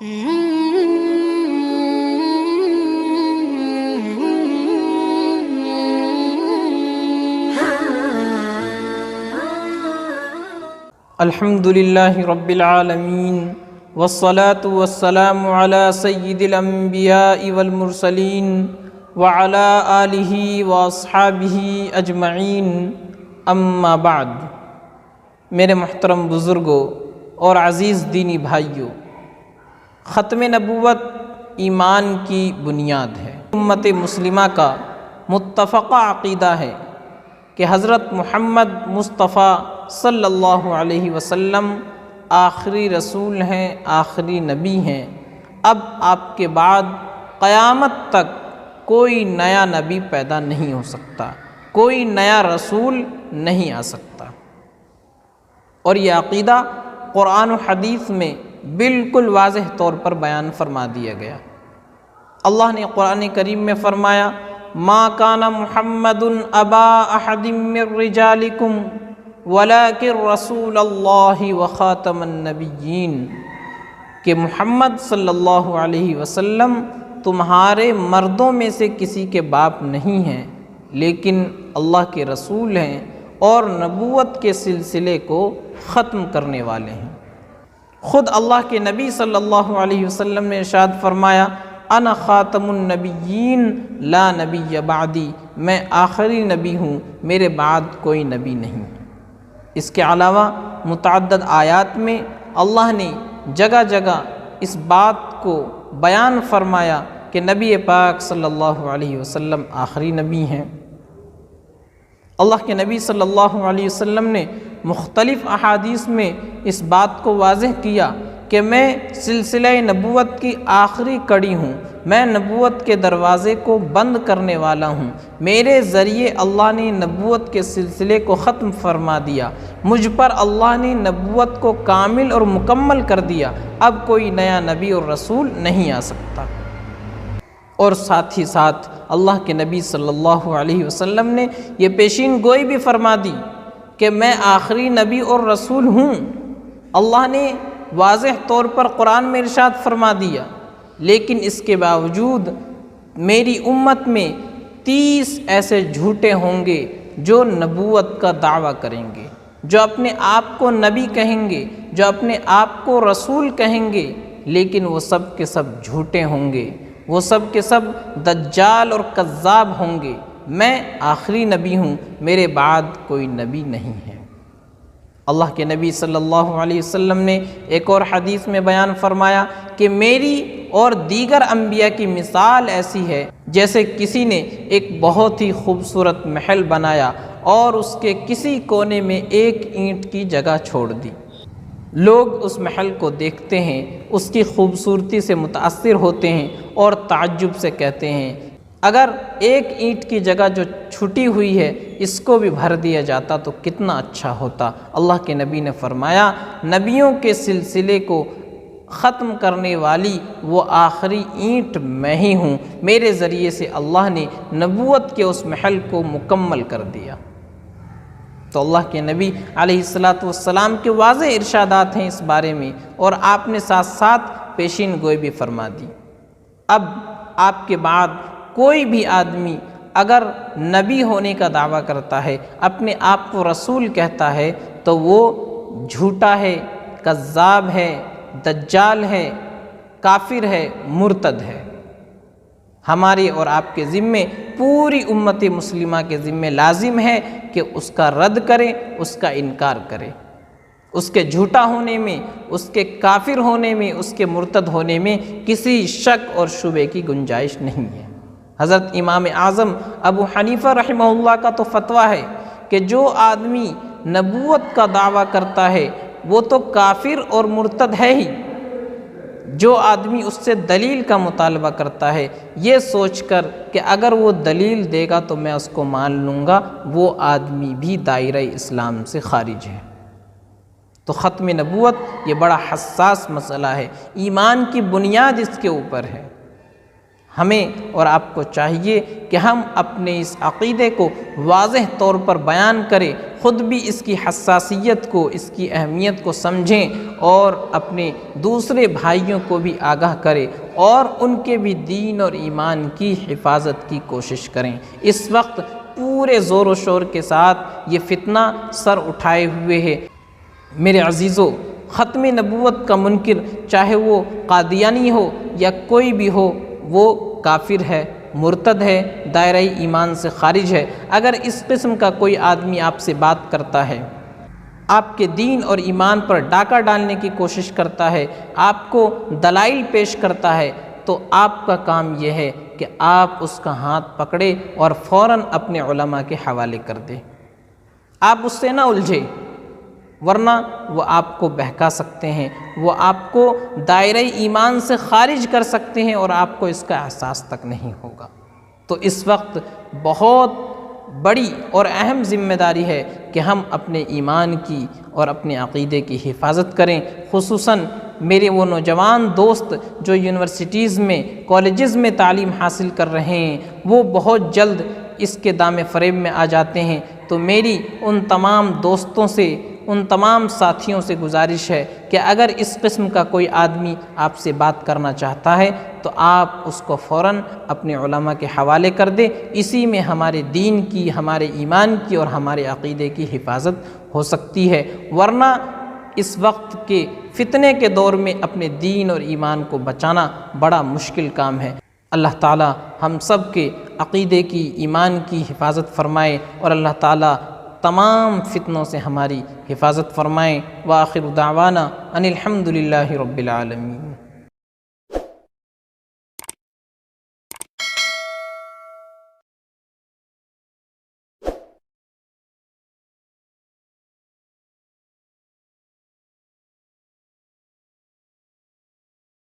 الحمد للہ رب العالمین والصلاة والسلام علی سید الانبیاء والمرسلین وعلی آلہ واصحابہ اجمعین اما بعد۔ میرے محترم بزرگوں اور عزیز دینی بھائیوں، ختم نبوت ایمان کی بنیاد ہے۔ امت مسلمہ کا متفقہ عقیدہ ہے کہ حضرت محمد مصطفیٰ صلی اللہ علیہ وسلم آخری رسول ہیں، آخری نبی ہیں۔ اب آپ کے بعد قیامت تک کوئی نیا نبی پیدا نہیں ہو سکتا، کوئی نیا رسول نہیں آ سکتا۔ اور یہ عقیدہ قرآن و حدیث میں بالکل واضح طور پر بیان فرما دیا گیا۔ اللہ نے قرآن کریم میں فرمایا، ما کان محمد ابا احد من رجالکم ولکن رسول اللہ وخاتم النبیین، کہ محمد صلی اللہ علیہ وسلم تمہارے مردوں میں سے کسی کے باپ نہیں ہیں، لیکن اللہ کے رسول ہیں اور نبوت کے سلسلے کو ختم کرنے والے ہیں۔ خود اللہ کے نبی صلی اللہ علیہ وسلم نے ارشاد فرمایا، انا خاتم النبیین لا نبی بعدی، میں آخری نبی ہوں، میرے بعد کوئی نبی نہیں۔ اس کے علاوہ متعدد آیات میں اللہ نے جگہ جگہ اس بات کو بیان فرمایا کہ نبی پاک صلی اللہ علیہ وسلم آخری نبی ہیں۔ اللہ کے نبی صلی اللہ علیہ وسلم نے مختلف احادیث میں اس بات کو واضح کیا کہ میں سلسلہ نبوت کی آخری کڑی ہوں، میں نبوت کے دروازے کو بند کرنے والا ہوں، میرے ذریعے اللہ نے نبوت کے سلسلے کو ختم فرما دیا، مجھ پر اللہ نے نبوت کو کامل اور مکمل کر دیا، اب کوئی نیا نبی اور رسول نہیں آ سکتا۔ اور ساتھ ہی ساتھ اللہ کے نبی صلی اللہ علیہ وسلم نے یہ پیشین گوئی بھی فرما دی کہ میں آخری نبی اور رسول ہوں۔ اللہ نے واضح طور پر قرآن میں ارشاد فرما دیا، لیکن اس کے باوجود میری امت میں 30 ایسے جھوٹے ہوں گے جو نبوت کا دعویٰ کریں گے، جو اپنے آپ کو نبی کہیں گے، جو اپنے آپ کو رسول کہیں گے، لیکن وہ سب کے سب جھوٹے ہوں گے، وہ سب کے سب دجال اور کذاب ہوں گے۔ میں آخری نبی ہوں، میرے بعد کوئی نبی نہیں ہے۔ اللہ کے نبی صلی اللہ علیہ وسلم نے ایک اور حدیث میں بیان فرمایا کہ میری اور دیگر انبیاء کی مثال ایسی ہے جیسے کسی نے ایک بہت ہی خوبصورت محل بنایا اور اس کے کسی کونے میں ایک اینٹ کی جگہ چھوڑ دی۔ لوگ اس محل کو دیکھتے ہیں، اس کی خوبصورتی سے متاثر ہوتے ہیں اور تعجب سے کہتے ہیں، اگر ایک اینٹ کی جگہ جو چھٹی ہوئی ہے اس کو بھی بھر دیا جاتا تو کتنا اچھا ہوتا۔ اللہ کے نبی نے فرمایا، نبیوں کے سلسلے کو ختم کرنے والی وہ آخری اینٹ میں ہی ہوں، میرے ذریعے سے اللہ نے نبوت کے اس محل کو مکمل کر دیا۔ تو اللہ کے نبی علیہ السلام کے واضح ارشادات ہیں اس بارے میں، اور آپ نے ساتھ ساتھ پیشین گوئی بھی فرما دی۔ اب آپ کے بعد کوئی بھی آدمی اگر نبی ہونے کا دعویٰ کرتا ہے، اپنے آپ کو رسول کہتا ہے، تو وہ جھوٹا ہے، کذاب ہے، دجال ہے، کافر ہے، مرتد ہے۔ ہمارے اور آپ کے ذمے، پوری امت مسلمہ کے ذمے لازم ہے کہ اس کا رد کریں، اس کا انکار کریں، اس کے جھوٹا ہونے میں، اس کے کافر ہونے میں، اس کے مرتد ہونے میں کسی شک اور شبے کی گنجائش نہیں ہے۔ حضرت امام اعظم ابو حنیفہ رحمہ اللہ کا تو فتویٰ ہے کہ جو آدمی نبوت کا دعویٰ کرتا ہے وہ تو کافر اور مرتد ہے ہی، جو آدمی اس سے دلیل کا مطالبہ کرتا ہے یہ سوچ کر کہ اگر وہ دلیل دے گا تو میں اس کو مان لوں گا، وہ آدمی بھی دائرہ اسلام سے خارج ہے۔ تو ختم نبوت یہ بڑا حساس مسئلہ ہے، ایمان کی بنیاد اس کے اوپر ہے۔ ہمیں اور آپ کو چاہیے کہ ہم اپنے اس عقیدے کو واضح طور پر بیان کریں، خود بھی اس کی حساسیت کو، اس کی اہمیت کو سمجھیں اور اپنے دوسرے بھائیوں کو بھی آگاہ کریں اور ان کے بھی دین اور ایمان کی حفاظت کی کوشش کریں۔ اس وقت پورے زور و شور کے ساتھ یہ فتنہ سر اٹھائے ہوئے ہے۔ میرے عزیزو، ختم نبوت کا منکر چاہے وہ قادیانی ہو یا کوئی بھی ہو، وہ کافر ہے، مرتد ہے، دائرہ ایمان سے خارج ہے۔ اگر اس قسم کا کوئی آدمی آپ سے بات کرتا ہے، آپ کے دین اور ایمان پر ڈاکہ ڈالنے کی کوشش کرتا ہے، آپ کو دلائل پیش کرتا ہے، تو آپ کا کام یہ ہے کہ آپ اس کا ہاتھ پکڑے اور فوراً اپنے علماء کے حوالے کر دیں۔ آپ اس سے نہ الجھے، ورنہ وہ آپ کو بہکا سکتے ہیں، وہ آپ کو دائرہ ایمان سے خارج کر سکتے ہیں اور آپ کو اس کا احساس تک نہیں ہوگا۔ تو اس وقت بہت بڑی اور اہم ذمہ داری ہے کہ ہم اپنے ایمان کی اور اپنے عقیدے کی حفاظت کریں۔ خصوصاً میرے وہ نوجوان دوست جو یونیورسٹیز میں، کالجز میں تعلیم حاصل کر رہے ہیں، وہ بہت جلد اس کے دام فریب میں آ جاتے ہیں۔ تو میری ان تمام دوستوں سے، ان تمام ساتھیوں سے گزارش ہے کہ اگر اس قسم کا کوئی آدمی آپ سے بات کرنا چاہتا ہے تو آپ اس کو فوراً اپنے علماء کے حوالے کر دیں۔ اسی میں ہمارے دین کی، ہمارے ایمان کی اور ہمارے عقیدے کی حفاظت ہو سکتی ہے، ورنہ اس وقت کے فتنے کے دور میں اپنے دین اور ایمان کو بچانا بڑا مشکل کام ہے۔ اللہ تعالی ہم سب کے عقیدے کی، ایمان کی حفاظت فرمائے اور اللہ تعالی تمام فتنوں سے ہماری حفاظت فرمائیں۔ وآخر دعوانا ان الحمد للہ رب العالمین۔